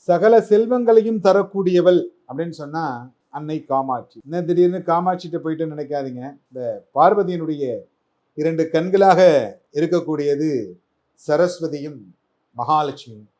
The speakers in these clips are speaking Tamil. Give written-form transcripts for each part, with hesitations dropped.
சகல செல்வங்களையும் தரக்கூடியவள் அப்படின்னு சொன்னா அன்னை காமாட்சி. என்ன திடீர்னு காமாட்சிட்ட போயிட்டு நினைக்காதீங்க. இந்த பார்வதியினுடைய 2 கண்களாக இருக்கக்கூடியது சரஸ்வதியும் மகாலட்சுமியும்.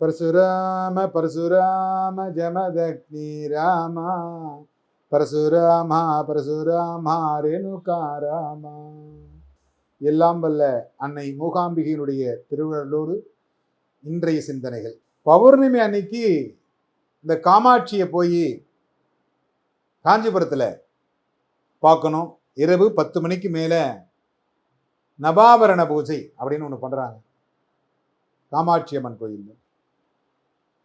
பரசுராம பரசுராம ஜமதக்னி ராமா பரசுராமா பரசுராமா ரேணுகாராமா. எல்லாம் வல்ல அன்னை மூகாம்பிகையினுடைய திருவருளோடு இன்றைய சிந்தனைகள். பௌர்ணமி அன்னைக்கு இந்த காமாட்சியை போய் காஞ்சிபுரத்தில் பார்க்கணும். இரவு 10 மணிக்கு மேலே நவாபரண பூஜை அப்படின்னு ஒன்று பண்ணுறாங்க காமாட்சி அம்மன் கோயில்.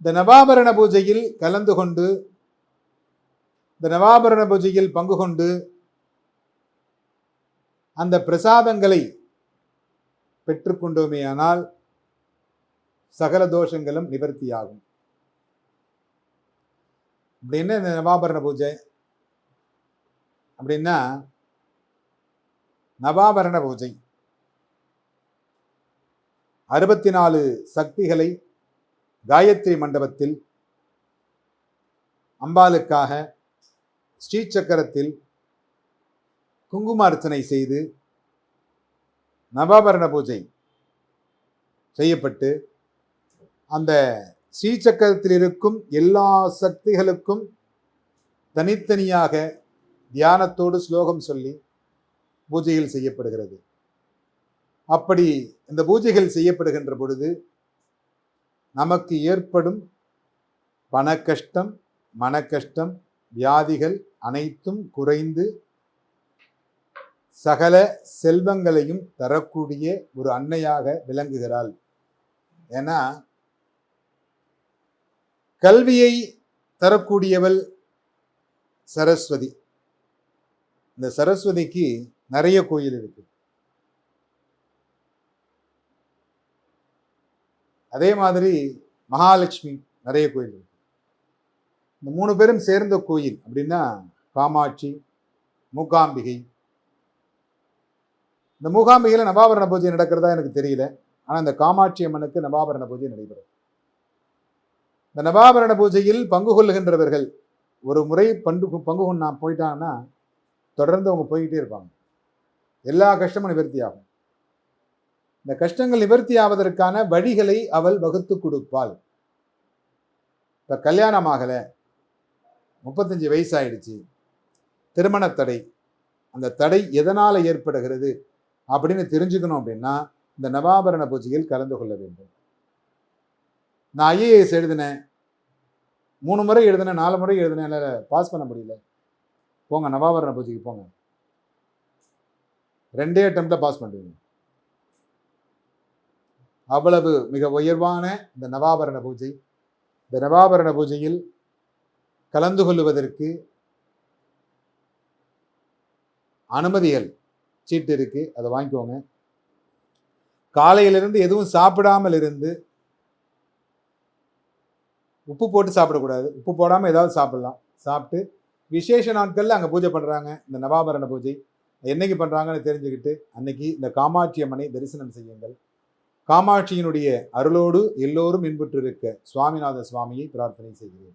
இந்த நவாபரண பூஜையில் கலந்து கொண்டு, இந்த நவாபரண பூஜையில் பங்கு கொண்டு அந்த பிரசாதங்களை பெற்றுக்கொண்டோமேயானால் சகல தோஷங்களும் நிவர்த்தியாகும். அப்படின்னா இந்த நவாபரண பூஜை அப்படின்னா, நவாபரண பூஜை 64 சக்திகளை காயத்ரி மண்டபத்தில் அம்பாளுக்காக ஸ்ரீசக்கரத்தில் குங்கும அர்ச்சனை செய்து நவாபரண பூஜை செய்யப்பட்டு, அந்த ஸ்ரீசக்கரத்தில் இருக்கும் எல்லா சக்திகளுக்கும் தனித்தனியாக தியானத்தோடு ஸ்லோகம் சொல்லி பூஜைகள் செய்யப்படுகிறது. அப்படி இந்த பூஜைகள் செய்யப்படுகின்ற பொழுது நமக்கு ஏற்படும் பண கஷ்டம், மன கஷ்டம், வியாதிகள் அனைத்தும் குறைந்து சகல செல்வங்களையும் தரக்கூடிய ஒரு அன்னையாக விளங்குகிறாள். ஏன்னா கல்வியை தரக்கூடியவள் சரஸ்வதி. இந்த சரஸ்வதிக்கு நிறைய கோயில் இருக்கு. அதே மாதிரி மகாலட்சுமி நிறைய கோயில் இருக்கு. இந்த 3 பேரும் சேர்ந்த கோயில் அப்படின்னா காமாட்சி, மூகாம்பிகை. இந்த மூகாம்பிகையில் நவாபரண பூஜை நடக்கிறதா எனக்கு தெரியல. ஆனால் இந்த காமாட்சி அம்மனுக்கு நவாபரண பூஜை நடைபெறும். இந்த நவாபரண பூஜையில் பங்கு கொள்ளுகின்றவர்கள் ஒரு முறை பங்கு கொண்டா போயிட்டாங்கன்னா தொடர்ந்து அவங்க போய்கிட்டே இருப்பாங்க. எல்லா கஷ்டமும் நிவர்த்தி ஆகும். இந்த கஷ்டங்கள் நிவர்த்தி ஆவதற்கான வழிகளை அவள் வகுத்து கொடுப்பாள். இப்போ கல்யாணம் ஆகலை, 35 வயசாயிடுச்சு, திருமண தடை, அந்த தடை எதனால் ஏற்படுகிறது அப்படின்னு தெரிஞ்சுக்கணும் அப்படின்னா இந்த நவாபரண பூஜையில் கலந்து கொள்ள வேண்டும். நான் ஐஏஎஸ் எழுதினேன், 3 முறை எழுதினேன், 4 முறை எழுதினேன், பாஸ் பண்ண முடியல, போங்க நவாபரண பூஜைக்கு போங்க, 2 அட்டெம்ப்ட்ல பாஸ் பண்ணுவீங்க. அவ்வளவு மிக உயர்வான இந்த நவாபரண பூஜை. இந்த நவாபரண பூஜையில் கலந்து கொள்வதற்கு அனுமதிகள் சீட்டு இருக்கு, அதை வாங்கிக்கோங்க. காலையிலிருந்து எதுவும் சாப்பிடாமல் இருந்து, உப்பு போட்டு சாப்பிடக்கூடாது, உப்பு போடாமல் ஏதாவது சாப்பிடலாம். சாப்பிட்டு விசேஷ நாட்களில் அங்கே பூஜை பண்ணுறாங்க. இந்த நவாபரண பூஜை என்னைக்கு பண்ணுறாங்கன்னு தெரிஞ்சுக்கிட்டு அன்னைக்கு இந்த காமாட்சி அம்மனை தரிசனம் செய்யுங்கள். காமாட்சியினுடைய அருளோடு எல்லோரும் இன்புற்றிருக்க சுவாமிநாத சுவாமியை பிரார்த்தனை செய்கிறேன்.